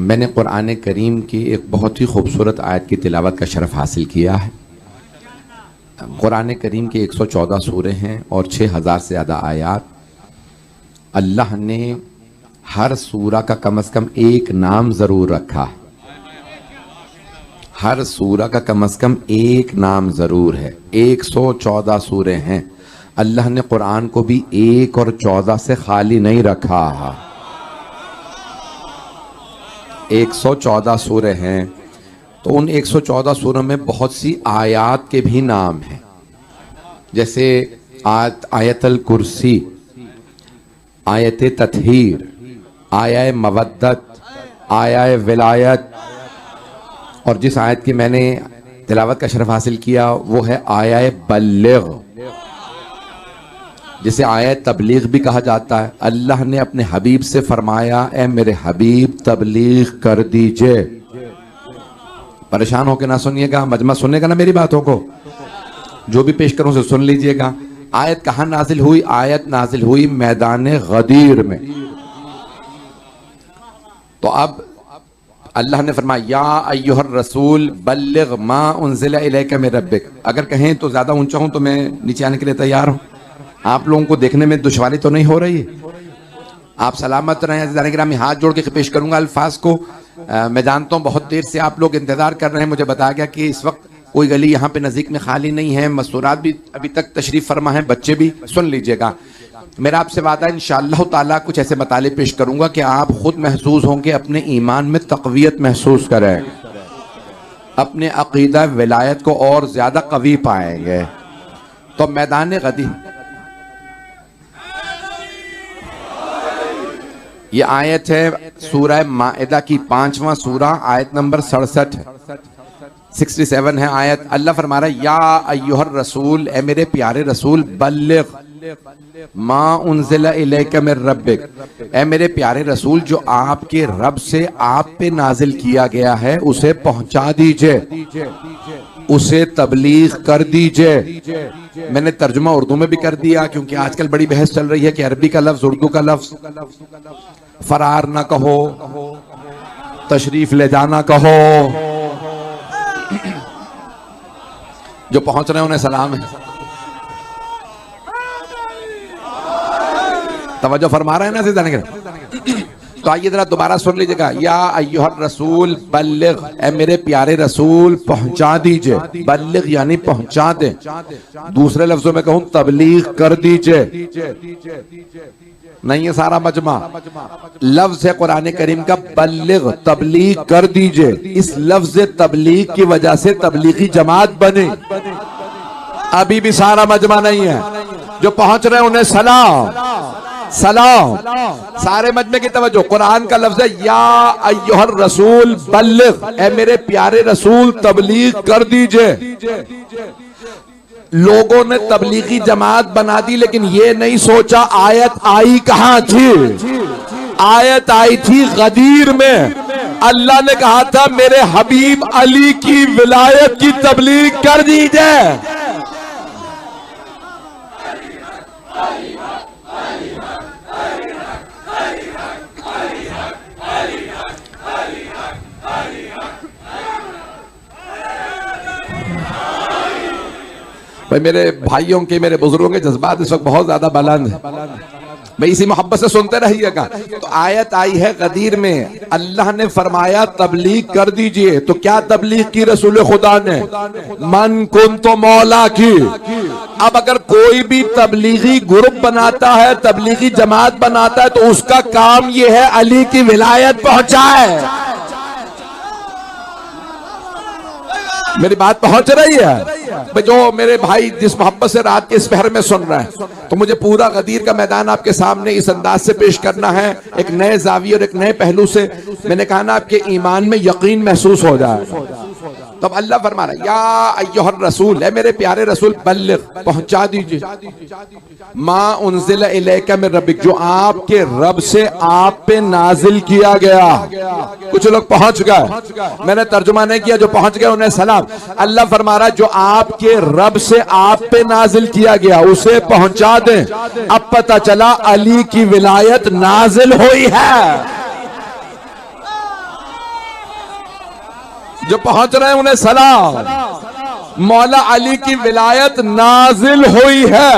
मैंने कुरान करीम की एक बहुत ही खूबसूरत आयत की तिलावत का शरफ़ हासिल किया है। कुरान करीम के 114 सूरे हैं और 6000 से ज़्यादा आयात। अल्लाह ने हर सूरा का कम से कम एक नाम ज़रूर रखा है। हर सूरा का कम से कम एक नाम ज़रूर है। 114 सूरे हैं। अल्लाह ने कुरान को भी 1 और 14 से खाली नहीं रखा है। 114 सूरे हैं तो उन 114 सूरों में बहुत सी आयात के भी नाम हैं, जैसे आयतल कुर्सी, आयत तत्हीर, आया मवद्दत, आया विलायत, और जिस आयत की मैंने तिलावत का शरफ हासिल किया वो है आया बल्लिग, जिसे आयत तबलीग भी कहा जाता है। अल्लाह ने अपने हबीब से फरमाया, ए मेरे हबीब तबलीग कर दीजिए। परेशान होकर ना सुनिएगा, मजमा सुनेगा ना मेरी बातों को, जो भी पेश करूं उसे सुन लीजिएगा। आयत कहाँ नाजिल हुई? आयत नाजिल हुई मैदान गदीर में। तो अब अल्लाह ने फरमाया, या अय्युहर रसूल बल्लिग मा उन्ज़िला इलैका मिन रब्बिक। अगर कहें तो ज्यादा ऊंचा हूं तो मैं नीचे आने के लिए तैयार हूं। आप लोगों को देखने में दुश्वारी तो नहीं हो रही है? आप सलामत रहें। अज़ीज़ान किराम, हाथ जोड़ के पेश करूंगा अल्फाज को। मैं जानता हूं बहुत देर से आप लोग इंतजार कर रहे हैं। मुझे बताया गया कि इस वक्त कोई गली यहाँ पे नज़दीक में खाली नहीं है। मस्तूरात भी अभी तक तशरीफ फरमा है, बच्चे भी। सुन लीजिएगा, मेरा आपसे वादा है इंशाअल्लाह ताला कुछ ऐसे मताले पेश करूंगा कि आप खुद महसूस होंगे, अपने ईमान में तक़वियत महसूस करें, अपने अक़ीदा विलायत को और ज्यादा कवी पाएंगे। तो मैदान गदी, ये आयत है सूरह माइदा की 5वां सूरा, आयत नंबर 67 है, 67 है आयत। अल्लाह फरमा रहा है, या अय्युहर रसूल, ए मेरे प्यारे रसूल, बल्लिग मा उन्ज़िला इलैका मिन रब्बिक, ए मेरे प्यारे रसूल, जो आपके रब से आप पे नाजिल किया गया है उसे पहुंचा दीजिए, उसे तबलीग कर दीजिए। मैंने तर्जुमा उर्दू में भी कर दिया, क्योंकि आजकल बड़ी बहस चल रही है कि अरबी का लफ्ज उर्दू का लफ्ज। फरार ना कहो, तशरीफ ले जाना कहो। जो पहुंच रहे हैं उन्हें सलाम है। तवज्जो फरमा रहे हैं ना सीधा निकल। तो आइए जरा दोबारा सुन लीजिएगा, या अय्युहर रसूल बल्लिग, ए मेरे प्यारे रसूल पहुंचा दीजिए। बल्लिग यानी पहुंचा दे। दूसरे लफ्जों में कहूं तबलीग कर दीजिए। नहीं है सारा मजमा, लफ्ज है कुरान करीम का बल्लिग, तबलीग कर दीजिए। इस लफ्ज तबलीग की वजह से तबलीगी जमात बने। अभी भी सारा मजमा नहीं है। जो पहुंच रहे हैं उन्हें सलाम, सलाम। सारे मजमे की तवज्जो। कुरान का लफ्ज है या अय्युहर रसूल बल्लिग, ए मेरे प्यारे रसूल तबलीग कर दीजिए। लोगों ने तबलीगी जमात बना दी, लेकिन ये नहीं सोचा आयत आई कहां थी। आयत आई थी गदीर में। अल्लाह ने कहा था मेरे हबीब अली की विलायत की तबलीग कर दीजिए। भाई मेरे भाइयों के, मेरे बुजुर्गों के जज्बात इस वक्त बहुत ज्यादा बुलंद है। भाई इसी मोहब्बत से सुनते रहिएगा। तो आयत आई है गदीर में, अल्लाह ने फरमाया तबलीग कर दीजिए। तो क्या तबलीग की रसूल खुदा ने? मन कुन तो मौला की। अब अगर कोई भी तबलीगी ग्रुप बनाता है, तबलीगी जमात बनाता है, तो उसका काम यह है अली की विलायत पहुंचाए। मेरी बात पहुंच रही है? जो मेरे भाई जिस मोहब्बत से रात के इस पहर में सुन रहे हैं, तो मुझे पूरा गदीर का मैदान आपके सामने इस अंदाज से पेश करना है, एक नए जाविये और एक नए पहलू से। मैंने कहा ना, आपके ईमान में यकीन महसूस हो जाए। तो अब अल्लाह फरमा रहा है, या अय्युहर रसूल, है मेरे प्यारे रसूल, बल्लिग पहुंचा दीजिए, मा उन्ज़िला इलैका मिन रब्बिक, जो आपके रब से आप पे नाजिल किया गया। कुछ लोग पहुंच गए, मैंने तर्जुमा नहीं किया, जो पहुंच गए उन्हें सलाम। अल्लाह फरमा रहा है जो आपके रब से आप पे नाजिल किया गया उसे पहुंचा दें। अब पता चला अली की विलायत नाजिल हुई है। जो पहुंच रहे हैं उन्हें सलाम। मौला अली की विलायत नाजिल हुई है,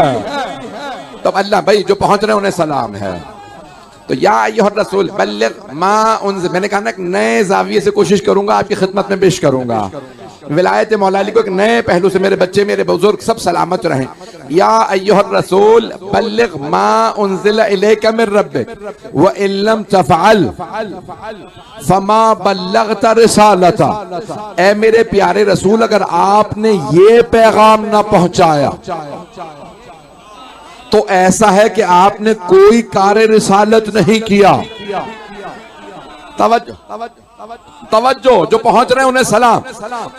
तो अल्लाह भाई जो पहुंच रहे हैं उन्हें सलाम है। तो या अय्युहर रसूल बल्लिग मा उन्ज़िल, मैंने कहा ना एक नए जाविये से कोशिश करूंगा आपकी खिदमत में पेश करूंगा। विलायत मौला अली को एक नए पहलू से मेरे बच्चे मेरे बुजुर्ग सब सलामत रहें। या अय्युहर रसूल बल्लिग मा उन्ज़िला इलैका मिर रब्बिक व इन लम तफ़अल फमा बल्लगता रिसालता। ऐ मेरे प्यारे रसूल, अगर आपने ये पैगाम ना पहुंचाया तो ऐसा है कि आपने कोई कार्य रिसालत नहीं किया। तवज्जो तवज्जो, जो पहुंच रहे हैं उन्हें सलाम।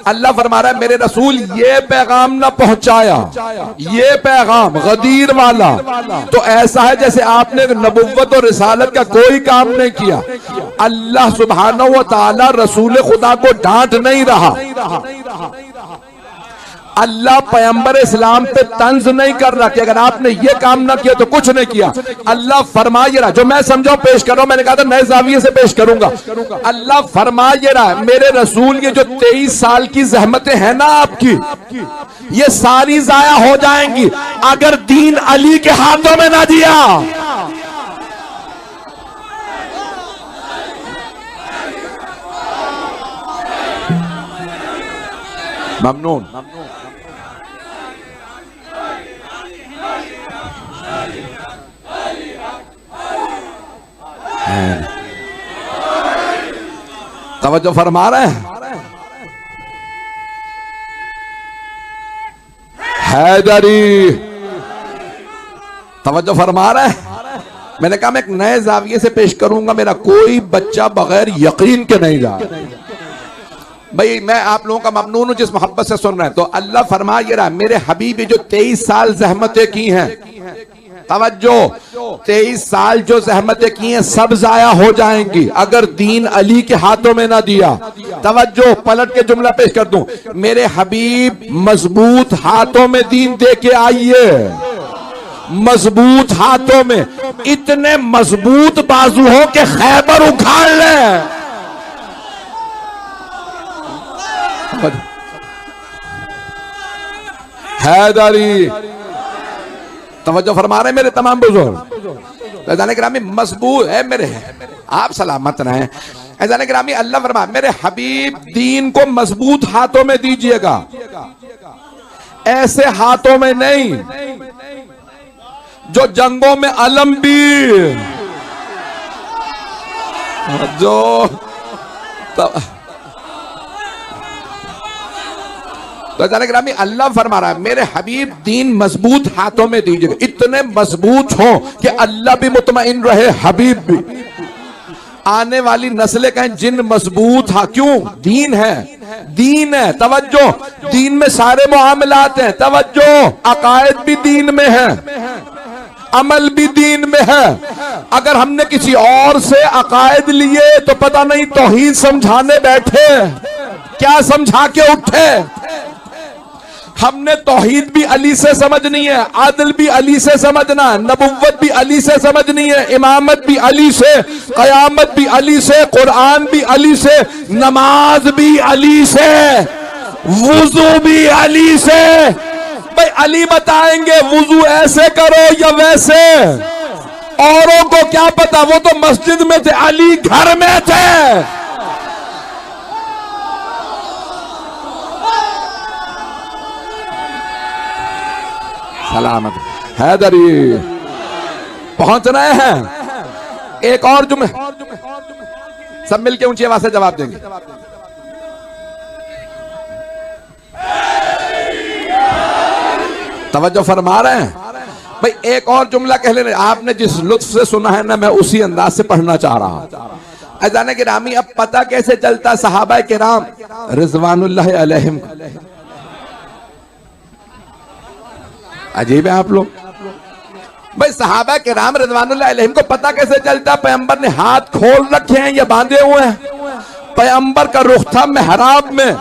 अल्लाह फरमा रहा है मेरे रसूल ये पैगाम ना पहुंचाया, ये पैगाम गदीर वाला, तो ऐसा है जैसे आपने नबुव्वत और रिसालत का कोई काम नहीं किया। अल्लाह सुब्हानहू व तआला रसूल खुदा को डांट नहीं रहा, अल्लाह पैगंबर इस्लाम पे तंज नहीं कर रहा कि अगर आपने ये काम ना किया तो कुछ नहीं किया। अल्लाह फरमाए रहा, जो मैं समझाऊं पेश कर रहा हूं, मैंने कहा था नए जाविये से पेश करूंगा। अल्लाह फरमाए रहा मेरे रसूल ये जो 23 साल की जहमतें हैं ना आपकी, ये सारी जाया हो जाएंगी अगर दीन अली के हाथों में ना दिया। ममनून। तवज्जो फरमा रहे हैं। हैदरी तवज्जो फरमा रहे हैं। मैंने कहा मैं एक नए जाविये से पेश करूंगा, मेरा कोई बच्चा बगैर यकीन के नहीं जा। भाई मैं आप लोगों का ममनून हूं जिस मोहब्बत से सुन रहे हैं। तो अल्लाह फरमा ये रहा मेरे हबीब जो 23 साल जहमतें की हैं, तवज्जो 23 साल जो जहमतें की हैं सब जाया हो जाएंगी अगर दीन अली के हाथों में ना दिया। तवज्जो पलट के जुमला पेश कर दूं, मेरे हबीब मजबूत हाथों में दीन दे के आइए, मजबूत हाथों में, इतने मजबूत बाजू हो के खैबर उखाड़ ले। हैदरी तवज्जो फरमा रहे मेरे तमाम बुजुर्ग। ऐज़ान गिरामी मजबूत है मेरे, आप सलामत रहें। ऐज़ान गिरामी अल्लाह फरमा मेरे हबीब दीन को मजबूत हाथों में दीजिएगा, ऐसे हाथों में नहीं जो जंगों में अलमबीर, जो तो ग्रामी अल्लाह फरमा रहा है मेरे हबीब दीन मजबूत हाथों में दीजिएगा, इतने मजबूत हो कि अल्लाह भी मुतमईन रहे, हबीब भी। आने वाली नस्लें कहें जिन मजबूत हा, क्यों? दीन है, दीन है। तवज्जो, दीन में सारे मुआमलात हैं। तवज्जो, अकायद भी दीन में है, अमल भी दीन में है। अगर हमने किसी और से अकायद लिए तो पता नहीं तौहीद समझाने बैठे, क्या समझा के उठे। हमने तौहीद भी अली से समझनी है, आदिल भी अली से समझना, नबुव्वत भी अली से समझनी है, इमामत भी अली से, कयामत भी अली से, कुरान भी अली से, नमाज भी अली से, वुजू भी अली से। भाई अली बताएंगे वुजू ऐसे करो या वैसे, औरों को क्या पता, वो तो मस्जिद में थे, अली घर में थे। सलामत हैदरी पहुंच रहे हैं। एक और जुम्मे सब मिलके ऊंची आवाज से जवाब देंगे। तवज्जो फरमा रहे हैं भाई, एक और जुमला कह लेने। आपने जिस लुत्फ से सुना है ना, मैं उसी अंदाज से पढ़ना चाह रहा हूं। अज़ान गिरामी अब पता कैसे चलता सहाबा किराम रिज़वानुल्लाह अलैहिम, अजीब है आप लोग। भाई सहाबा किराम रिज़वानुल्लाह अलैहिम को पता कैसे चलता? पैगंबर ने हाथ खोल रखे हैं या बांधे हुए हैं? पैगंबर का रुख था मेहराब में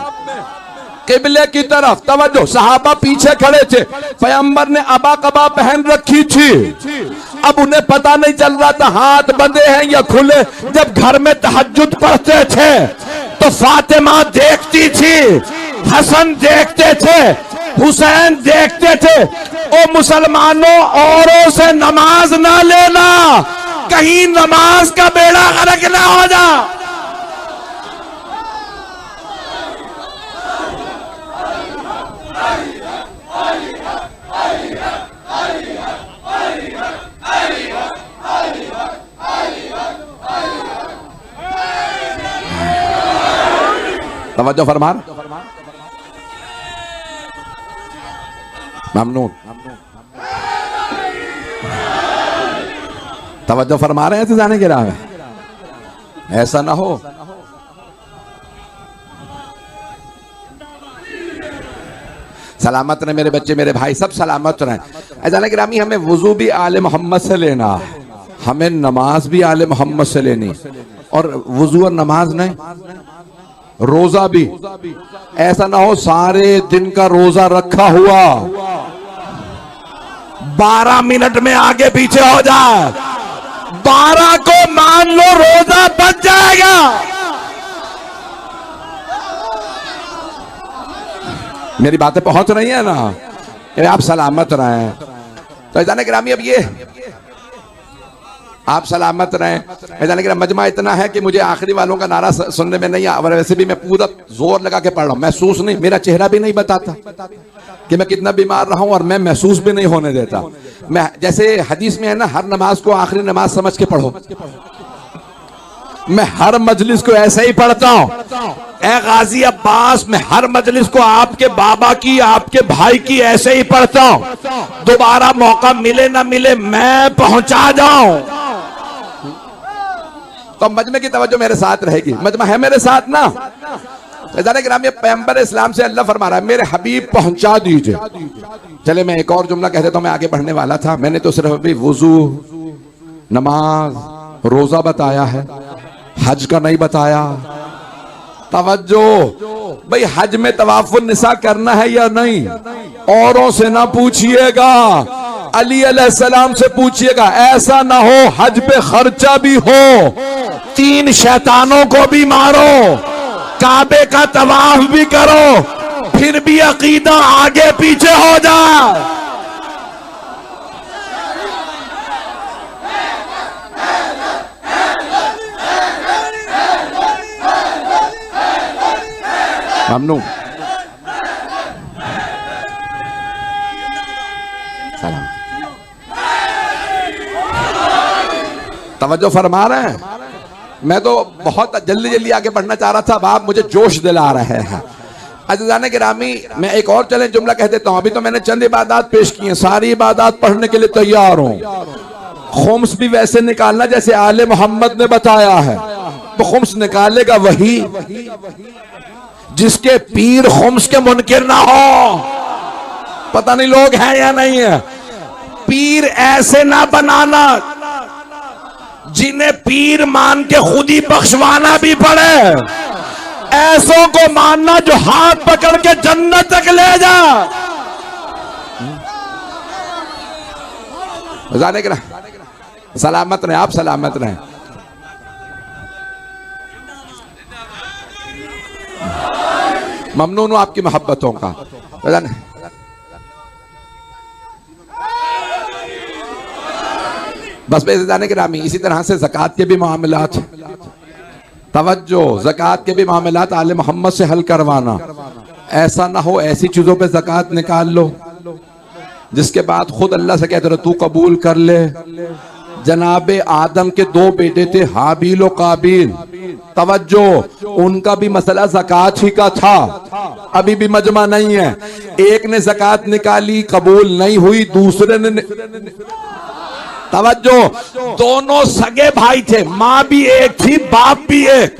किबले की तरफ। तवज्जो, सहाबा पीछे खड़े थे, पैगंबर ने अबा कबा पहन रखी थी। अब उन्हें पता नहीं चल रहा था हाथ बंधे हैं या खुले। जब घर में तहज्जुद पढ़ते थे तो फातिमा देखती थी, हसन देखते थे, हुसैन देखते थे। ओ मुसलमानों, औरों से नमाज ना लेना, कहीं नमाज का बेड़ा गर्क ना हो जा। तवज्जो फरमा, ममनून तवज्जो फरमा रहे हैं जाने के राह में। ऐसा ना हो सलामत रहे मेरे बच्चे, मेरे भाई सब सलामत रहे। ऐसा गिरामी, हमें वुजू भी आले मोहम्मद से लेना, हमें नमाज भी आले मोहम्मद से लेनी। और वुजू और नमाज नहीं, रोजा भी। ऐसा ना हो सारे दिन का रोजा रखा हुआ 12 मिनट में आगे पीछे हो जाए, 12 को मान लो रोजा बच जाएगा। मेरी बातें पहुंच रही है ना? आप सलामत रहें। तो ऐसा ग्रामी, अब ये आप सलामत रहें। ऐसा नहीं, मजमा इतना है कि मुझे आखिरी वालों का नारा सुनने में नहीं आ, और वैसे भी मैं पूरा जोर लगा के पढ़ रहा हूं, महसूस नहीं, मेरा चेहरा भी नहीं बताता कि मैं कितना बीमार रहा हूं, और मैं महसूस भी नहीं होने देता। मैं जैसे हदीस में है ना, हर नमाज को आखिरी नमाज समझ के पढ़ो। मैं हर मजलिस को ऐसे ही पढ़ता हूं। ए गाजी अब्बास, मैं हर मजलिस को आपके बाबा की, आपके भाई की ऐसे ही पढ़ता हूं। दोबारा मौका मिले ना मिले मैं पहुंचा जाऊं। तो मजमे की तवज्जो मेरे साथ रहेगी। मजमा है मेरे साथ ना? ग्रामीण पैगंबर इस्लाम से अल्लाह फरमा रहा है, मेरे हबीब पहुंचा दीजिए। चले मैं एक और जुमला कह देता हूं, मैं आगे बढ़ने वाला था। मैंने तो सिर्फ अभी वुजू, नमाज, रोजा बताया है, हज का नहीं बताया। तवज्जो भाई, हज में तवाफुन निसा करना है या नहीं? औरों से ना पूछिएगा, अली अलैहिस्सलाम से पूछिएगा। ऐसा ना हो हज पे खर्चा भी हो, 3 शैतानों को भी मारो, काबे का तवाफ भी करो, फिर भी अकीदा आगे पीछे हो जाए। ममनू सलाम, तवज्जो फरमा रहे हैं। मैं तो बहुत जल्दी जल्दी आगे बढ़ना चाह रहा था, अब आप मुझे जोश दिला रहे हैं। अज़ीज़ान गिरामी, मैं एक और चैलेंज जुमला कह देता हूं। अभी तो मैंने चंद इबादत पेश की हैं, सारी इबादत पढ़ने के लिए तैयार हूं। खुम्स भी वैसे निकालना जैसे आले मोहम्मद ने बताया है। तो खुम्स निकालेगा वही जिसके पीर खुम्स के मुनकिर ना हो। पता नहीं लोग हैं या नहीं है। पीर ऐसे ना बनाना जिन्हें पीर मान के खुद ही बख्शवाना भी पड़े। ऐसों को मानना जो हाथ पकड़ के जन्नत तक ले जा। जाने के ना, सलामत रहे आप, सलामत रहे। ममनून हूं आपकी मोहब्बतों का। बस जाने के रामी, इसी तरह से ज़कात के भी मामलात, तवज्जो, ज़कात के भी मामलात आले मोहम्मद से हल करवाना। ऐसा ना हो ऐसी चीजों पे ज़कात निकाल लो जिसके बाद खुद अल्लाह से कहते रहो तू कबूल कर ले। जनाबे आदम के 2 बेटे थे, हाबील और काबिल। तवज्जो, उनका भी मसला ज़कात ही का था। अभी भी मजमा नहीं है। एक ने ज़कात निकाली, कबूल नहीं हुई, दूसरे ने तवज्जो, दोनों सगे भाई थे, माँ भी एक थी, बाप भी एक।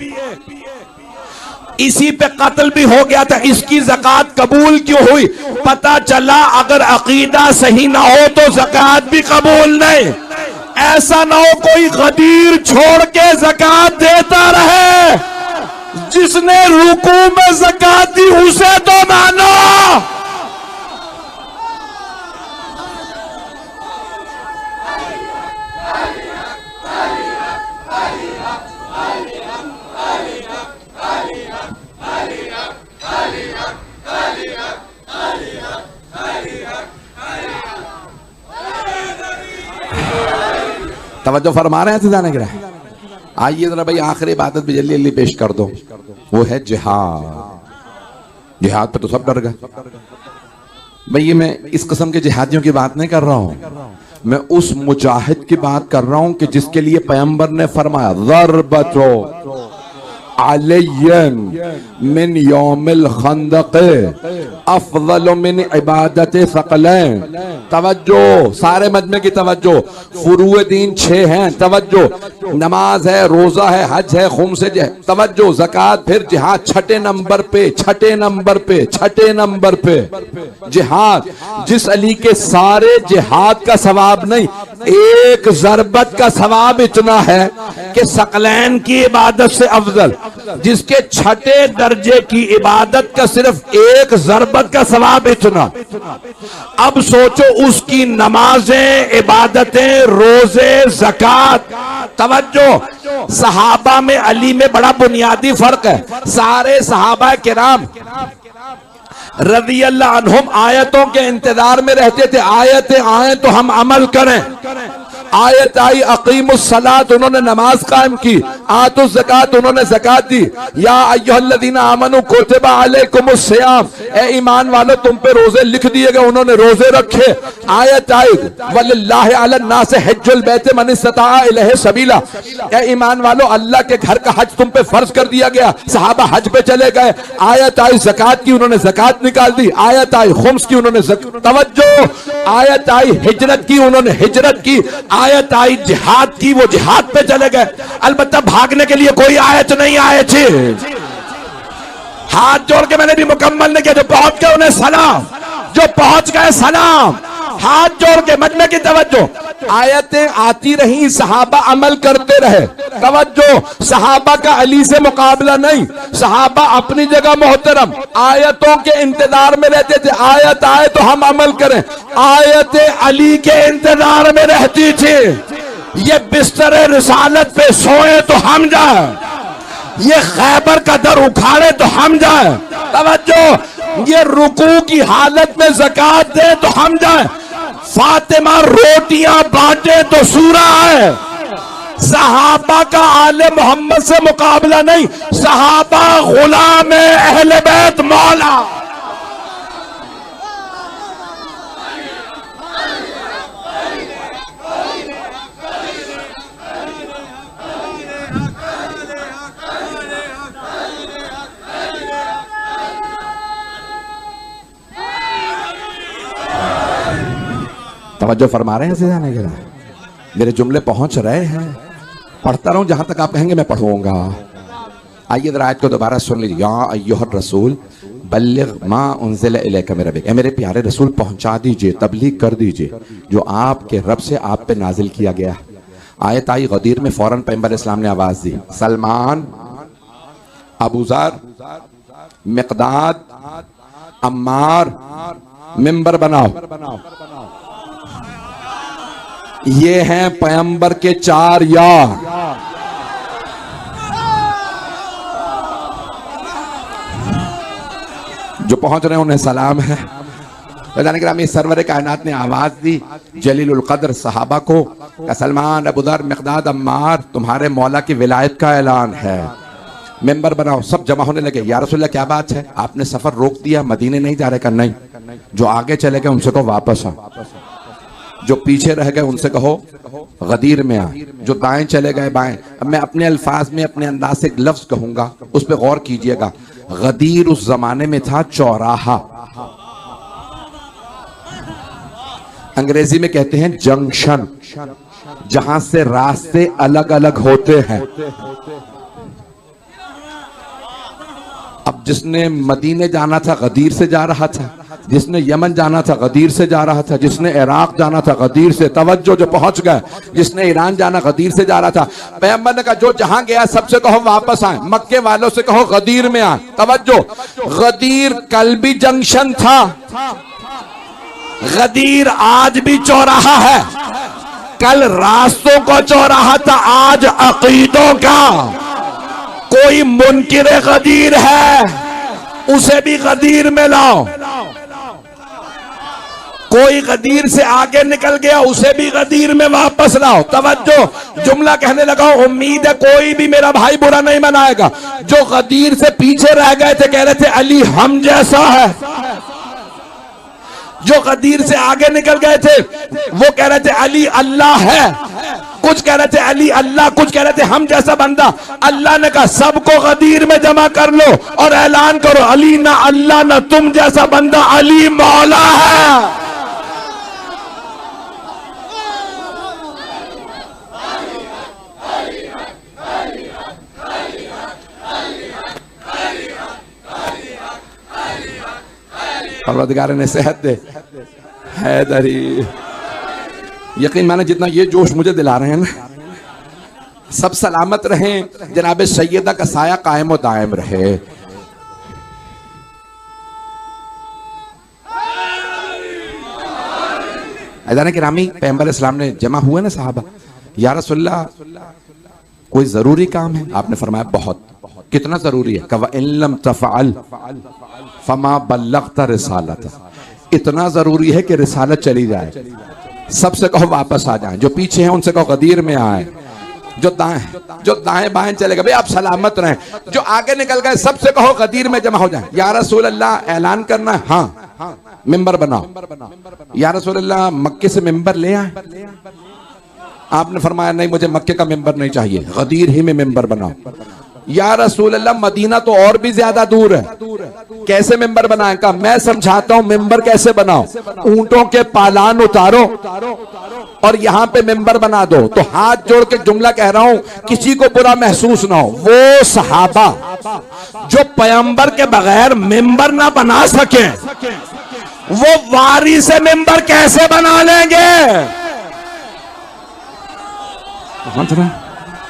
इसी पे कत्ल भी हो गया था। इसकी ज़कात कबूल क्यों हुई? पता चला अगर अकीदा सही ना हो तो ज़कात भी कबूल नहीं। ऐसा ना हो कोई गदीर छोड़ के ज़कात देता रहे। जिसने रुकू में ज़कात दी उसे तो मानो। तवज्जो फरमा रहे हैं जाने के। आइए जरा भाई आखिरी इबादत भी जल्दी जल्दी पेश कर दो, वो है जिहाद। जिहाद पे तो सब डर गए भाई। ये मैं इस किस्म के जिहादियों की बात नहीं कर रहा हूं, मैं उस मुजाहिद की बात कर रहा हूं कि जिसके लिए पैगंबर ने फरमाया ज़रबतो अलय्यन मिन यौमिल खंदक़ अफ़ज़ल मिन इबादत सकलैन। तवज्जो, सारे मजमे की तवज्जो। फुरूए दीन 6 हैं, तवज्जो। नमाज है, रोजा है, हज है, खुम्स है, तवज्जो, ज़कात, फिर जिहाद छठे नंबर पे, छठे नंबर पे, छठे नंबर पे जिहाद। जिस अली के सारे जिहाद का सवाब नहीं, एक ज़रबत का सवाब इतना है कि सकलैन की इबादत से अफजल, जिसके छठे दर्जे की इबादत का सिर्फ एक ज़रबत का सवाब इतना। अब सोचो उसकी नमाजें, इबादतें, रोजे, ज़कात। तवज्जो, सहाबा में अली में बड़ा बुनियादी फर्क है। सारे सहाबा किराम रज़ी अल्लाह अन्हुम आयतों के इंतजार में रहते थे, आयतें आए तो हम अमल करें। आयत आई अकीमुस सलात, उन्होंने नमाज कायम की। आतुज़ ज़कात, उन्होंने ज़कात दी। या अय्युहल्लज़ीना आमनू कुतिबा अलैकुमुस सियाम, ए ईमान वालों तुम पे रोजे लिख दिए गए, उन्होंने रोजे रखे। आयत आई वलिल्लाहि अलन नास हज्जुल बैत मन इस्तता इलैहि सबीला, ए ईमान वालों अल्लाह के घर का हज तुम पे फर्ज कर दिया गया, सहाबा हज पे चले गए। आयत आई ज़कात की, उन्होंने ज़कात निकाल दी। आयत आई खुम्स की, उन्होंने तवज्जो, आयत आई हिजरत की, उन्होंने हिजरत की। आयत आई जिहाद की, वो जिहाद पे चले गए। अलबत्ता भागने के लिए कोई आयत नहीं आए थे। हाथ जोड़ के मैंने भी मुकम्मल नहीं किया, जो पहुंच गए उन्हें सलाम, जो पहुंच गए सलाम। हाथ जोड़ के मजमे की तवज्जो। आयतें आती रही, सहाबा अमल करते रहे। तवज्जो, सहाबा का अली से मुकाबला नहीं, सहाबा अपनी जगह मोहतरम, आयतों के इंतजार में रहते थे। आयत आए तो हम अमल करें, आयतें अली के इंतजार में रहती थी। ये बिस्तर रिसालत पे सोए तो हम जाए, ये खैबर का दर उखाड़े तो हम जाए। तवज्जो, ये रुकू की हालत में ज़कात दे तो हम जाए। फातिमा रोटियां बांटे तो सूरा है। सहाबा का आले मोहम्मद से मुकाबला नहीं, सहाबा गुलाम अहले बैत मौला। तवज्जो फरमा रहे हैं सीधा गिरा, मेरे जुमले पहुंच रहे हैं। पढ़ता रहूं, जहां तक आप कहेंगे मैं पढ़ूंगा। आइए जरा आयत को दोबारा सुन लीजिए। या अय्युहर रसूल बल्लिग मा उन्ज़िला इलैका मिन रब्बिक, मेरे प्यारे रसूल पहुंचा दीजिए, तबलीग कर दीजिए जो आपके रब से आप पे नाजिल किया गया। आयत आई गदीर में, फौरन पैगंबर इस्लाम ने आवाज दी, सलमान, अबू ज़र, मिक़दाद, अम्मार, मिंबर बनाओ। ये हैं पैगंबर के 4 यार। जो पहुंच रहे हैं उन्हें सलाम है। सरवर कायनात ने आवाज दी जलीलुल कद्र सहाबा को, सलमान, अबू ज़र, मिक़दाद, अम्मार, तुम्हारे मौला की विलायत का ऐलान है, मेंबर बनाओ। सब जमा होने लगे। या रसूलल्लाह क्या बात है, आपने सफर रोक दिया, मदीने नहीं जा रहे? का नहीं, जो आगे चले गए उनसे कहो वापस आ, जो पीछे रह गए उनसे कहो गदीर में आ, जो दाएं चले गए बाएं। अब मैं अपने अल्फाज में, अपने अंदाज से एक लफ्ज कहूंगा, उस पर गौर कीजिएगा। गदीर उस जमाने में था चौराहा, अंग्रेजी में कहते हैं जंक्शन, जहां से रास्ते अलग अलग होते हैं। अब जिसने मदीने जाना था गदीर से जा रहा था, जिसने यमन जाना था गदीर से जा रहा था, जिसने इराक जाना था गदीर से, तवज्जो, जो पहुंच गए, जिसने ईरान जाना गदीर से जा रहा था। पैगंबर ने कहा जो जहां गया सबसे कहो वापस आए, मक्के वालों से कहो गदीर में आए। तवज्जो, गदीर कल भी जंक्शन था, गदीर आज भी चौराहा है। कल रास्तों का चौराहा था, आज अकीदों का। कोई मुनकिर गदीर है, उसे भी गदीर में लाओ। कोई गदीर से आगे निकल गया उसे भी गदीर में वापस लाओ। तवज्जो, जुमला कहने लगा, उम्मीद है कोई भी मेरा भाई बुरा नहीं मनाएगा। जो गदीर से पीछे रह गए थे, कह रहे थे अली हम जैसा है। जो गदीर से आगे निकल गए थे वो कह रहे थे अली अल्लाह है। कुछ कह रहे थे अली अल्लाह, कुछ कह रहे थे हम जैसा बंदा। अल्लाह ने कहा सबको गदीर में जमा कर लो और ऐलान करो अली ना अल्लाह ना तुम जैसा बंदा, अली मौला है। परवरदिगार ने सेहत दे हैदरी। यकीन माने जितना ये जोश मुझे दिला रहे हैं ना, सब सलामत रहें। जनाब सैयदा का साया कायम और दायम रहे। ऐदान किरामी, पैगंबर इस्लाम ने जमा हुए ना साहबा, या रसूलल्लाह कोई जरूरी काम है? आपने फरमाया बहुत। कितना जरूरी है? कवा इल्लम तफअल फमा बल्लगता रिसालत। इतना जरूरी है कि रिसालत चली जाए। सबसे कहो वापस आ जाएं, जो पीछे हैं उनसे कहो गदीर में आए। जो दाएं बाएं चले गए भाई आप सलामत रहें। जो आगे निकल गए सबसे कहो गदीर में जमा हो जाए। या रसूल अल्लाह ऐलान करना है, हाँ मिंबर बनाओ। या रसूल अल्लाह मक्के से मिंबर ले आए। आपने फरमाया नहीं मुझे मक्के का मिंबर नहीं चाहिए, गदीर ही में मिंबर बनाओ। या रसूल अल्लाह मदीना तो और भी ज्यादा दूर है, कैसे मिंबर बनाए? का मैं समझाता हूं मिंबर कैसे बनाओ। ऊंटों के पालान उतारो और यहां पे मिंबर बना दो। तो हाथ जोड़ के जुमला कह रहा हूं, किसी को बुरा महसूस ना हो। वो सहाबा जो पैगंबर के बगैर मिंबर ना बना सके, वो वारी से मिंबर कैसे बना लेंगे?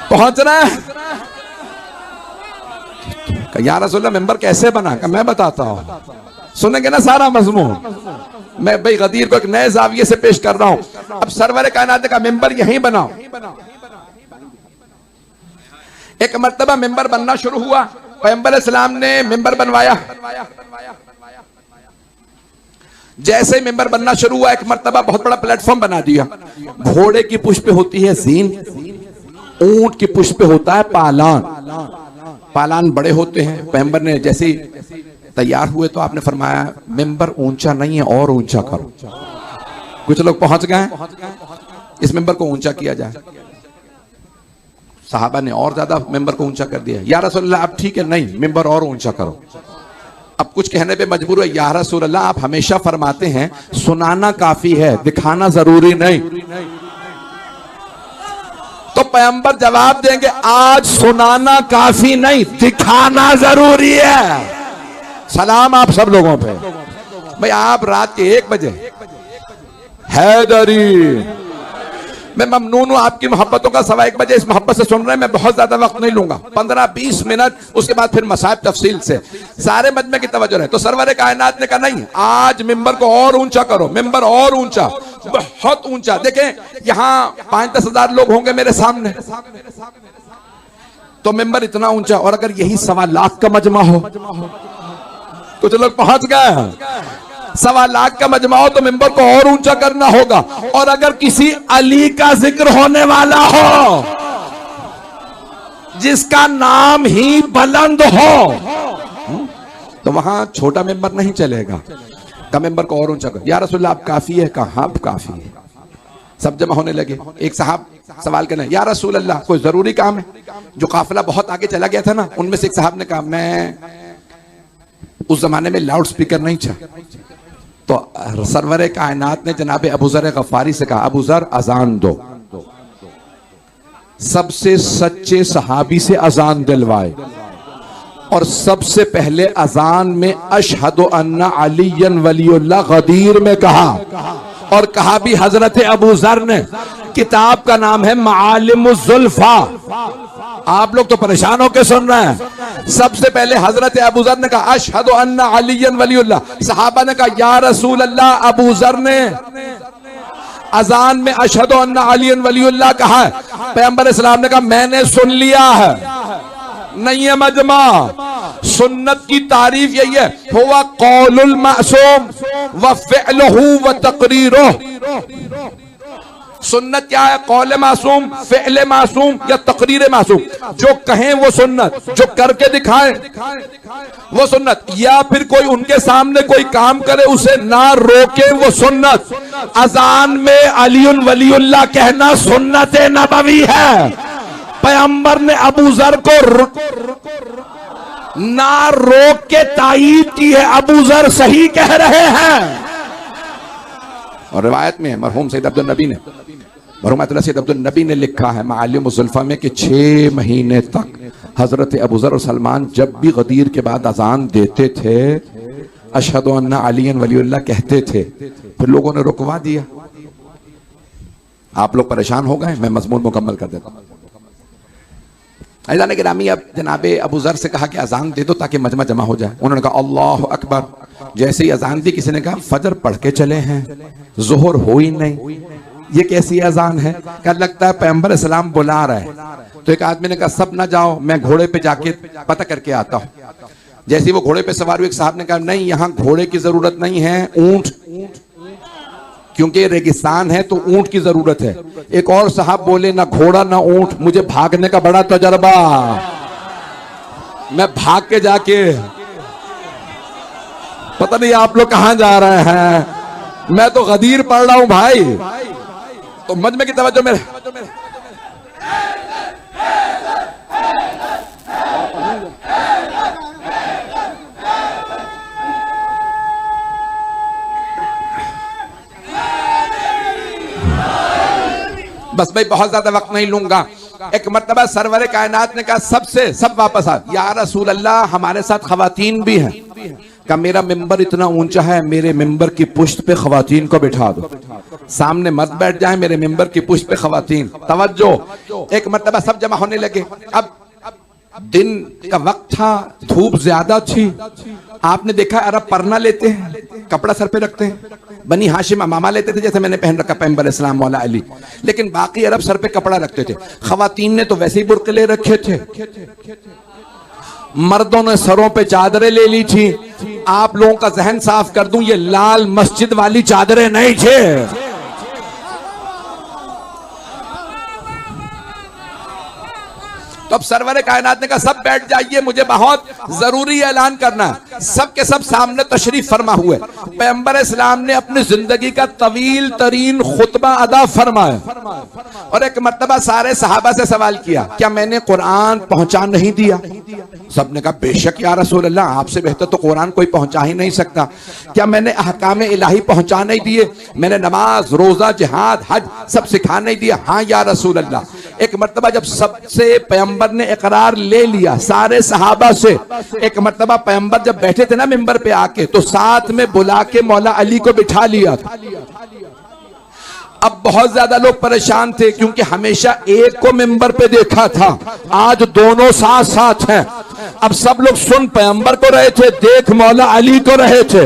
पहुंच रहा है। या रसूलल्लाह मेंबर कैसे बना? का मैं बताता हूं, सुनेंगे ना सारा मजमून। मैं भाई गदीर को एक नए जाविये से पेश कर रहा हूं। अब सरवर कायनात का मेंबर यहीं बनाओ। एक मर्तबा मेंबर बनना शुरू हुआ, पैगंबर इस्लाम ने मेंबर बनवाया। जैसे ही मेंबर बनना शुरू हुआ, एक मर्तबा बहुत बड़ा प्लेटफॉर्म बना दिया। घोड़े की पुष्प पे होती है जीन, ऊंट की पुष्प पे होता है पालान। पालान बड़े होते हैं। पैगंबर ने जैसे तैयार हुए तो आपने फरमाया मेंबर ऊंचा नहीं है और ऊंचा करो। कुछ लोग पहुंच गए, इस मेंबर को ऊंचा किया जाए। साहबा ने और ज्यादा मेंबर को ऊंचा कर दिया। या रसूलल्लाह अब ठीक है, नहीं मेंबर और ऊंचा करो। अब कुछ कहने पे मजबूर है। या रसूलल्लाह आप हमेशा फरमाते हैं सुनाना काफी है, दिखाना जरूरी नहीं। तो पैगंबर जवाब देंगे आज सुनाना काफी नहीं, दिखाना जरूरी है। सलाम आप सब लोगों पे। भाई आप रात के 1 बजे हैदरी, मैं ममनून हूं आपकी मोहब्बतों का। 1:15 बजे इस मोहब्बत से सुन रहे हैं। मैं बहुत ज्यादा वक्त नहीं लूंगा, 15-20 मिनट, उसके बाद फिर मसाइब तफसील से सारे मजमे की तवज्जो रहे। तो सरवर कायनात ने कहा नहीं आज मिंबर को और ऊंचा करो, मिंबर और ऊंचा, बहुत ऊंचा। देखें यहाँ 5-10 हजार लोग होंगे मेरे सामने, तो मिंबर इतना ऊंचा। और अगर यही 1.25 लाख का मजमा हो, कुछ लोग पहुंच गए, 1.25 लाख का मजमा हो तो मिंबर को और ऊंचा करना होगा। और अगर किसी अली का जिक्र होने वाला हो, जिसका नाम ही बुलंद हो, तो वहां छोटा मिंबर नहीं चलेगा, का मिंबर को और ऊंचा कर। या रसूलल्लाह आप काफी है? कहा आप काफी है। सब जमा होने लगे। एक साहब सवाल करने, या रसूल अल्लाह कोई जरूरी काम है? जो काफिला बहुत आगे चला गया था ना, उनमें से एक साहब ने कहा मैं उस जमाने में लाउड स्पीकर नहीं था। तो सरवर कायनात ने जनाब अबू ज़र गफारी से कहा अबू ज़र अजान दो। सबसे सच्चे सहाबी से अजान दिलवाए और सबसे पहले अजान में अशहदु अन्ना अलीयन वलीउल्लाह गदीर में कहा। और कहा भी हजरत अबू ज़र ने। किताब का नाम है मालिमुज़ ज़ुल्फ़ा। आप लोग तो परेशान होकर सुन रहे हैं। सबसे पहले हजरत अबू ज़र ने कहा अशहदु अन्ना अलीयन वलीउल्लाह। सहाबा ने कहा या रसूल अल्लाह, अबू ज़र ने अजान में अशहदु अन्ना अलीयन वलीउल्लाह कहा है। पैगंबर इस्लाम ने कहा मैंने सुन लिया है, नहीं है मजमा। सुन्नत की तारीफ यही है, हुवा कौलुल मासूम व फ़िअलुहु व तक़रीरुहु। सुन्नत क्या है? कौल मासूम, फ़िअल मासूम या तकरीर मासूम। जो कहें वो सुन्नत, जो करके दिखाए वो सुन्नत, या फिर कोई उनके सामने कोई काम करे उसे ना रोके वो सुन्नत। अजान में अलीउन वलीउल्लाह कहना सुन्नत नबवी है। पैगंबर ने अबू जर को ना रोक के तायीद की है, अबू जर सही कह रहे हैं। और रिवायत में मरहूम सैयद अब्दुल नबी ने, मरहूम सैयद अब्दुल नबी ने लिखा है मालिम ज़ुल्फ़ा में कि 6 महीने तक हजरत अबू ज़र और सलमान जब भी गदीर के बाद अजान देते थे अशहदु अन्ना अलीयन वलीउल्लाह कहते थे। फिर लोगों ने रुकवा दिया। आप लोग परेशान हो गए, मैं मजमून मुकम्मल कर देता हूं। ऐसा गिरामी अब जनाबे अबू ज़र से कहा कि अजान दे दो ताकि मजमा जमा हो जाए। उन्होंने कहा अल्लाह अकबर। जैसे ही अजान दी किसी ने कहा फजर पढ़ के चले हैं, जोहर हो ही नहीं, ये कैसी अजान है? क्या लगता है पैगंबर इस्लाम बुला रहा है। तो एक आदमी ने कहा सब ना जाओ, मैं घोड़े पे जाके पता करके आता हूँ। जैसे वो घोड़े पे सवार हुए, एक साहब ने कहा नहीं, यहाँ घोड़े की जरूरत नहीं है, ऊंट, क्योंकि रेगिस्तान है तो ऊंट की जरूरत है। एक और साहब बोले ना घोड़ा ना ऊंट, मुझे भागने का बड़ा तजर्बा, मैं भाग के जाके, पता नहीं आप लोग कहां जा रहे हैं, मैं तो गदीर पढ़ रहा हूं भाई। तो मजमे की तवज्जो मेरे, बस भाई बहुत ज्यादा वक्त नहीं लूंगा। एक मर्तबा सरवरे कायनात ने कहा सब वापस आ, या रसूल अल्लाह हमारे साथ खवातीन भी हैं। का मेरा मिंबर इतना ऊंचा है, मेरे मिंबर की पुश्त पे खवातीन को बिठा दो, सामने मर्द बैठ जाए, मेरे मिंबर की पुश्त पे खवातीन। तवज्जो, एक मर्तबा सब जमा होने लगे। अब दिन का वक्त था, धूप ज्यादा थी। आपने देखा अरब परना लेते हैं, कपड़ा सर पे रखते हैं। बनी हाशिम अमामा लेते थे जैसे मैंने पहन रखा पैगंबर इस्लाम मौला अली, लेकिन बाकी अरब सर पे कपड़ा रखते थे। खवातीन ने तो वैसे ही बुर्के ले रखे थे, मर्दों ने सरों पे चादरें ले ली थी। आप लोगों का जहन साफ कर दूं, ये लाल मस्जिद वाली चादरें नहीं थे। तो अब सरवर कायनात ने कहा सब बैठ जाइए, मुझे बहुत जरूरी ऐलान करना है। सब के सब सामने तशरीफ फरमा हुए। पैगंबर इस्लाम ने अपनी जिंदगी का तवील तरीन खुतबा अदा फरमाया और एक मर्तबा सारे सहाबा से सवाल किया, क्या मैंने कुरान पहुंचा नहीं दिया? सबने कहा बेशक या रसूल अल्लाह, आपसे बेहतर तो कुरान कोई पहुंचा ही नहीं सकता। क्या मैंने अहकाम इलाही पहुंचा नहीं दिए? मैंने नमाज, रोजा, जिहाद, हज सब सिखा नहीं दिया? हाँ या रसूल अल्लाह। एक मर्तबा जब सबसे पैगंबर ने इकरार ले लिया सारे सहाबा से, एक मर्तबा पैगंबर जब बैठे थे ना मिंबर पे आके, तो साथ में बुला के मौला अली को बिठा लिया था। अब बहुत ज्यादा लोग परेशान थे क्योंकि हमेशा एक को मिंबर पे देखा था, आज दोनों साथ साथ हैं। अब सब लोग सुन पैगंबर को रहे थे, देख मौला अली को रहे थे,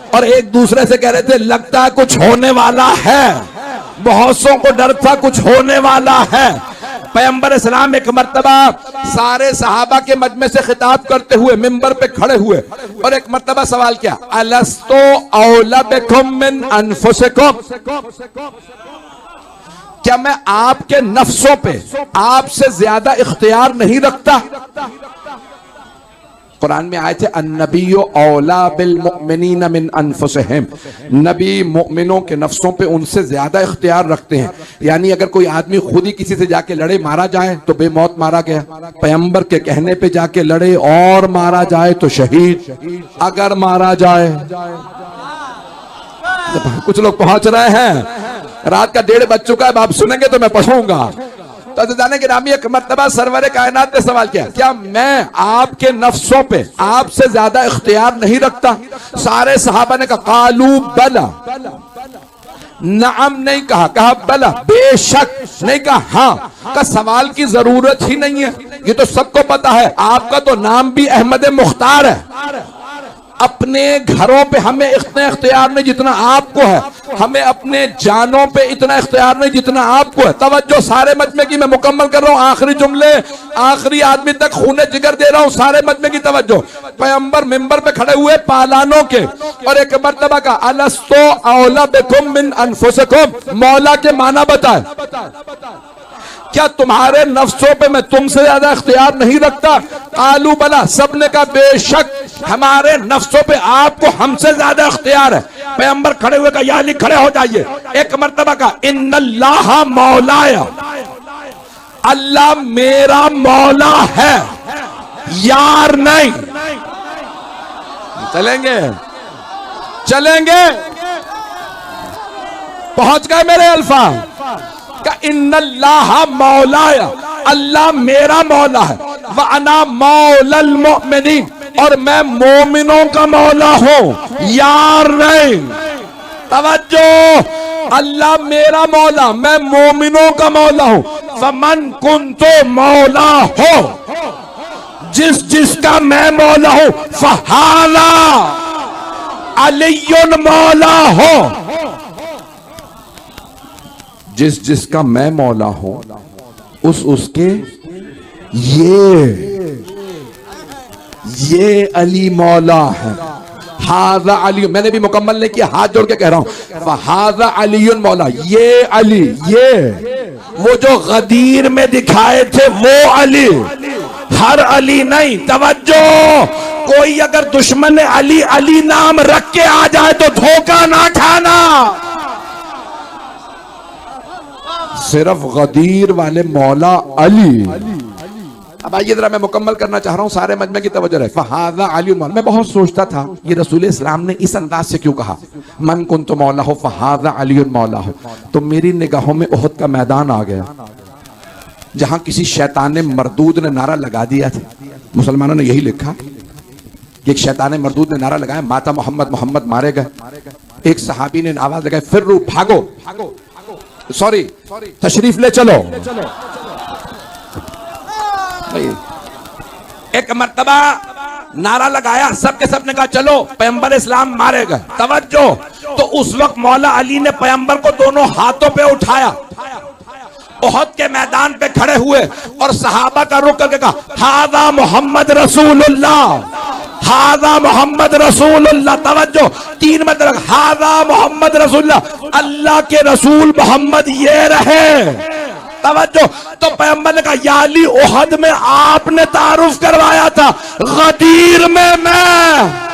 और एक दूसरे से कह रहे थे लगता है कुछ होने वाला है। बहुत सौ को डर था कुछ होने वाला है। पैगंबर इस्लाम एक मर्तबा सारे सहाबा के मजमे से खिताब करते हुए मिंबर पे खड़े हुए और एक मर्तबा सवाल किया, अलस्तु औला बिकुम मिन अनफुसिकुम, क्या मैं आपके नफ्सों पे आपसे ज्यादा इख्तियार नहीं रखता? कुरान में आए थे अन्नबियो औला बिल मुमिनीन मिन अनफुसिहिम, नबी मुमिनों के नफ्सों पे उनसे ज्यादा इख्तियार रखते हैं। यानी अगर कोई आदमी खुद ही किसी से जाके लड़े, मारा जाए तो बेमौत मारा गया, पैगंबर के कहने पे जाके लड़े और मारा जाए तो शहीद, अगर मारा जाए। कुछ लोग पहुंच रहे हैं, रात का 1:30 बज चुका है, आप सुनेंगे तो मैं पढ़ूंगा। तो जाने के नामी एक मर्तबा सरवरे कायनात ने सवाल किया, क्या मैं आपके नफ्सों पे आपसे ज्यादा इख्तियार नहीं रखता? सारे सहाबा ने कहा कालू बला, नाम नहीं कहा, कहा बला, बेशक नहीं कहा हाँ। का सवाल की जरूरत ही नहीं है, ये तो सबको पता है। आपका तो नाम भी अहमद मुख्तार है, अपने घरों पे हमें इतना इख्तियार नहीं जितना आपको है, हमें अपने जानों पे इतना इख्तियार नहीं जितना आपको है। तवज्जो, सारे मजमे की मैं मुकम्मल कर रहा हूं, आखिरी जुमले, आखिरी आदमी तक खूने जिगर दे रहा हूं, सारे मजमे की तवज्जो। पैगंबर मिंबर पे खड़े हुए पालानों के, और एक मर्तबा का अलस्तो औला बिकुम मिन अनफुसिकुम, मौला के माना बताए, क्या तुम्हारे नफ्सों पे मैं तुमसे ज्यादा इख्तियार नहीं रखता? कालू बला, सबने कहा बेशक हमारे नफ्सों पे आपको हमसे ज्यादा इख्तियार है। पैगंबर खड़े हुए का या अली खड़े हो जाइए। एक मर्तबा का इन्नल्लाह मौलाया, अल्लाह मेरा मौला है, यार नहीं। चलेंगे चलेंगे, पहुंच गए मेरे अल्फाज का इन्नल्लाह मौलाया, अल्लाह मेरा मौला है, व अना मौलल मुमिनीन, और मैं मोमिनों का मौला हूं, यार नहीं। तवज्जो, अल्लाह मेरा मौला, मैं मोमिनों का मौला हूं। फमन कुंतो मौला हो, जिसका मैं मौला हूं, फहाला अलीयुन मौला हो, जिसका मैं मौला हूं उसके ये अली मौला है। हाजा अली, मैंने भी मुकम्मल नहीं किया, हाथ जोड़ के कह रहा हूं, हाजा अलीयुन मौला, ये अली, ये वो जो गदीर में दिखाए थे वो अली, हर अली नहीं। तवज्जो, कोई अगर दुश्मन अली अली नाम रख के आ जाए तो धोखा ना खाना, सिर्फ गदीर वाले मौला अली। अब आइए जरा मैं मुकम्मल करना चाह रहा हूं, सारे मजमे की तवज्जो रहे। फहाजा अली मौला, मैं बहुत सोचता था ये रसूल इस्लाम ने इस अंदाज से क्यों कहा, मन कुंत मौला हो फहाजा अली मौला हो। तो मेरी निगाहों में उहद का मैदान आ गया, जहां किसी शैतान मरदूद ने नारा लगा दिया था। मुसलमानों ने यही लिखा कि एक शैतान मरदूद ने नारा लगाया, माता मोहम्मद, मोहम्मद मारे गए। एक सहाबी ने आवाज लगाई, फिर्रू, भागो, सॉरी तशरीफ ले चलो। एक मर्तबा नारा लगाया, सबके सब ने कहा चलो, पैगंबर इस्लाम मारे गए। तवज्जो, तो उस वक्त मौला अली ने पैगंबर को दोनों हाथों पे उठाया, उहद के मैदान पे खड़े हुए और सहाबा का रुख करके कहा, हादा मोहम्मद रसूलुल्लाह, हादा मोहम्मद रसूलुल्लाह। तवज्जो, 3 मतलब हादा मोहम्मद रसूलुल्लाह, अल्लाह के रसूल मोहम्मद ये रहे। तवज्जो, तो पैगंबर ने कहा, या अली, उहद में आपने तारुफ करवाया था, गदीर में मैं।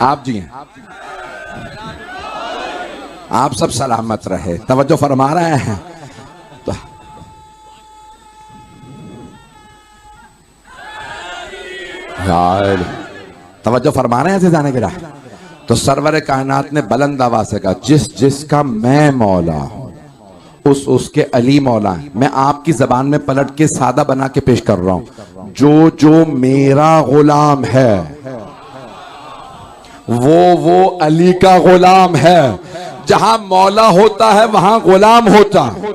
आप जी हैं, आप सब सलामत रहे। तवज्जो फरमा रहे हैं तो तवज्जो फरमा रहे हैं जाने के रहा। तो सरवर कायनात ने बुलंद आवाज से कहा, जिसका मैं मौला हूं उसके अली मौला है। मैं आपकी जबान में पलट के सादा बना के पेश कर रहा हूं, जो मेरा गुलाम है वो अली का गुलाम है। जहां मौला होता है वहां गुलाम होता है।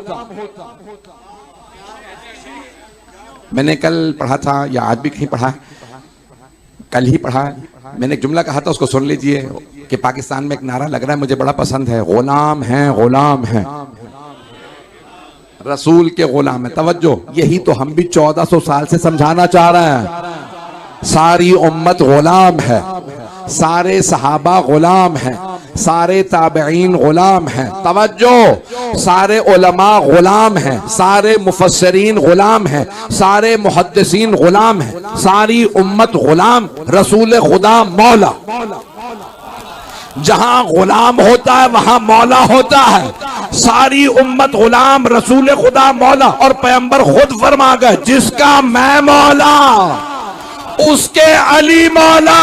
मैंने कल पढ़ा था, या आज भी कहीं पढ़ा, कल ही पढ़ा, मैंने एक जुमला कहा था, उसको सुन लीजिए कि पाकिस्तान में एक नारा लग रहा है, मुझे बड़ा पसंद है, गुलाम है, गुलाम है, रसूल के गुलाम है। तवज्जो, यही तो हम भी 1400 साल से समझाना चाह रहे हैं। सारी उम्मत गुलाम है, सारे सहाबा गुलाम हैं, सारे ताबईन गुलाम हैं। तवज्जो, सारे उलमा गुलाम हैं, सारे मुफस्सिरीन गुलाम हैं, सारे मुहद्दिसीन गुलाम हैं, सारी उम्मत गुलाम, रसूल खुदा मौला। जहां गुलाम होता है वहां मौला होता है। सारी उम्मत गुलाम, रसूल खुदा मौला। और पैगंबर खुद फरमा गए, जिसका मैं मौला उसके अली मौला।